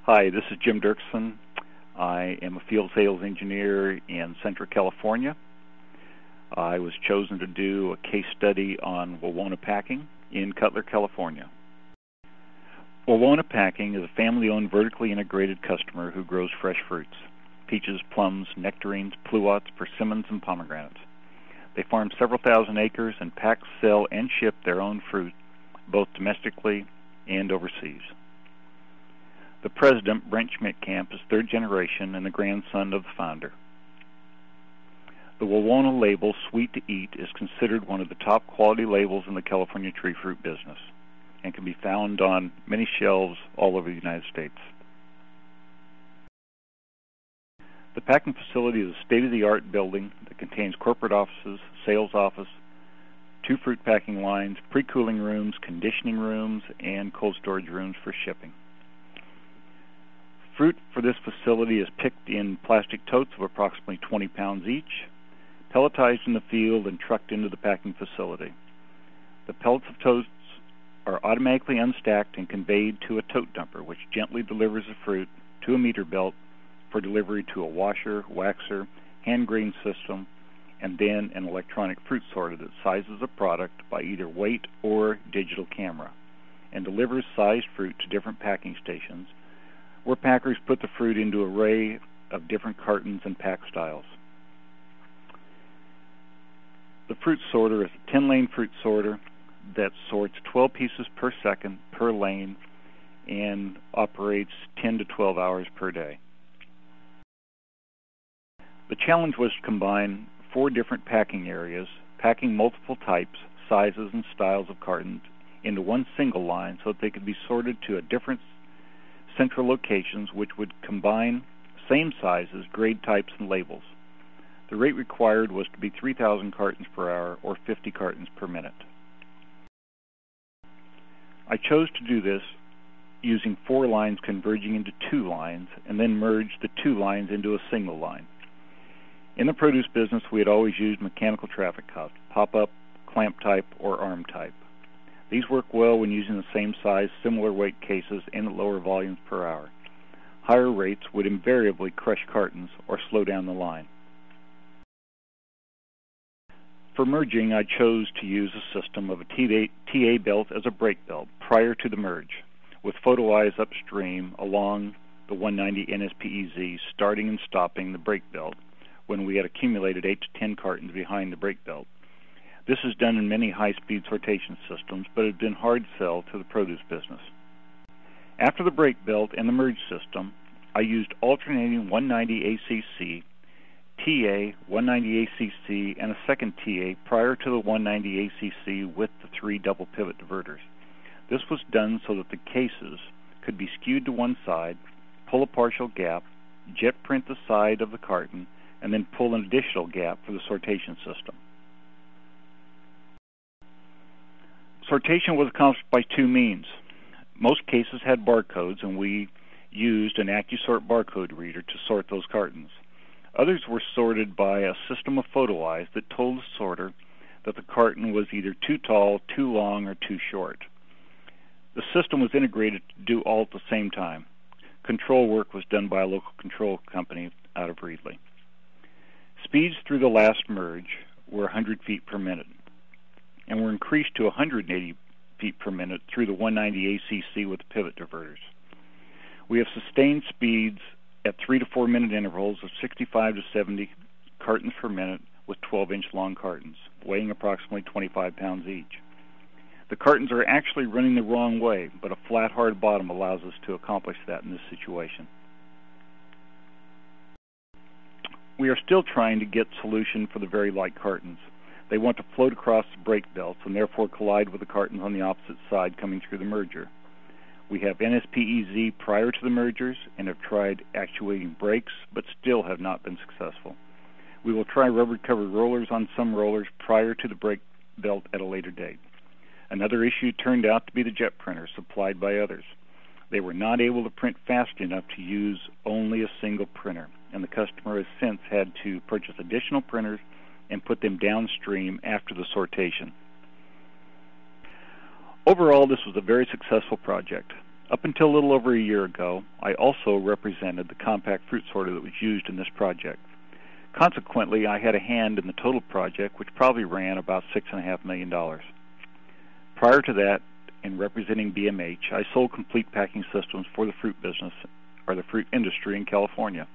Hi, this is Jim Dirksen. I am a field sales engineer in Central California. I was chosen to do a case study on Wawona Packing in Cutler, California. Wawona Packing is a family-owned, vertically integrated customer who grows fresh fruits: peaches, plums, nectarines, pluots, persimmons, and pomegranates. They farm several thousand acres and pack, sell, and ship their own fruit, both domestically and overseas. The president, Brent Schmidtkamp, is third generation and the grandson of the founder. The Wawona label, Sweet to Eat, is considered one of the top quality labels in the California tree fruit business and can be found on many shelves all over the United States. The packing facility is a state-of-the-art building that contains corporate offices, sales office, 2 fruit packing lines, pre-cooling rooms, conditioning rooms, and cold storage rooms for shipping. Fruit for this facility is picked in plastic totes of approximately 20 pounds each, pelletized in the field, and trucked into the packing facility. The pellets of totes are automatically unstacked and conveyed to a tote dumper, which gently delivers the fruit to a meter belt for delivery to a washer, waxer, hand grain system, and then an electronic fruit sorter that sizes a product by either weight or digital camera, and delivers sized fruit to different packing stations, where packers put the fruit into an array of different cartons and pack styles. The fruit sorter is a 10-lane fruit sorter that sorts 12 pieces per second per lane and operates 10 to 12 hours per day. The challenge was to combine 4 different packing areas, packing multiple types, sizes, and styles of cartons into one single line so that they could be sorted to a different central locations, which would combine same sizes, grade types, and labels. The rate required was to be 3,000 cartons per hour or 50 cartons per minute. I chose to do this using 4 lines converging into 2 lines and then merge the 2 lines into a single line. In the produce business, we had always used mechanical traffic cops, pop-up, clamp type, or arm type. These work well when using the same size, similar weight cases and at lower volumes per hour. Higher rates would invariably crush cartons or slow down the line. For merging, I chose to use a system of a TA belt as a brake belt prior to the merge, with photo eyes upstream along the 190 NSPEZ, starting and stopping the brake belt when we had accumulated 8 to 10 cartons behind the brake belt. This is done in many high-speed sortation systems, but it has been hard to sell to the produce business. After the brake belt and the merge system, I used alternating 190 ACC, TA, 190 ACC, and a second TA prior to the 190 ACC with the 3 double pivot diverters. This was done so that the cases could be skewed to one side, pull a partial gap, jet print the side of the carton, and then pull an additional gap for the sortation system. Sortation was accomplished by 2 means. Most cases had barcodes, and we used an AccuSort barcode reader to sort those cartons. Others were sorted by a system of photo eyes that told the sorter that the carton was either too tall, too long, or too short. The system was integrated to do all at the same time. Control work was done by a local control company out of Reedley. Speeds through the last merge were 100 feet per minute and were increased to 180 feet per minute through the 190 ACC with the pivot diverters. We have sustained speeds at 3 to 4 minute intervals of 65 to 70 cartons per minute with 12-inch long cartons, weighing approximately 25 pounds each. The cartons are actually running the wrong way, but a flat, hard bottom allows us to accomplish that in this situation. We are still trying to get solution for the very light cartons. They want to float across the brake belts and therefore collide with the cartons on the opposite side coming through the merger. We have NSPEZ prior to the mergers and have tried actuating brakes, but still have not been successful. We will try rubber-covered rollers on some rollers prior to the brake belt at a later date. Another issue turned out to be the jet printers supplied by others. They were not able to print fast enough to use only a single printer, and the customer has since had to purchase additional printers and put them downstream after the sortation. Overall, this was a very successful project. Up until a little over a year ago, I also represented the compact fruit sorter that was used in this project. Consequently, I had a hand in the total project, which probably ran about $6.5 million. Prior to that, in representing BMH, I sold complete packing systems for the fruit business, or the fruit industry in California,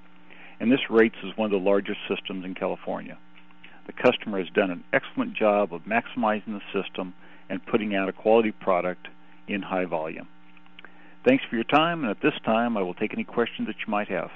and this rates as one of the largest systems in California. The customer has done an excellent job of maximizing the system and putting out a quality product in high volume. Thanks for your time, and at this time I will take any questions that you might have.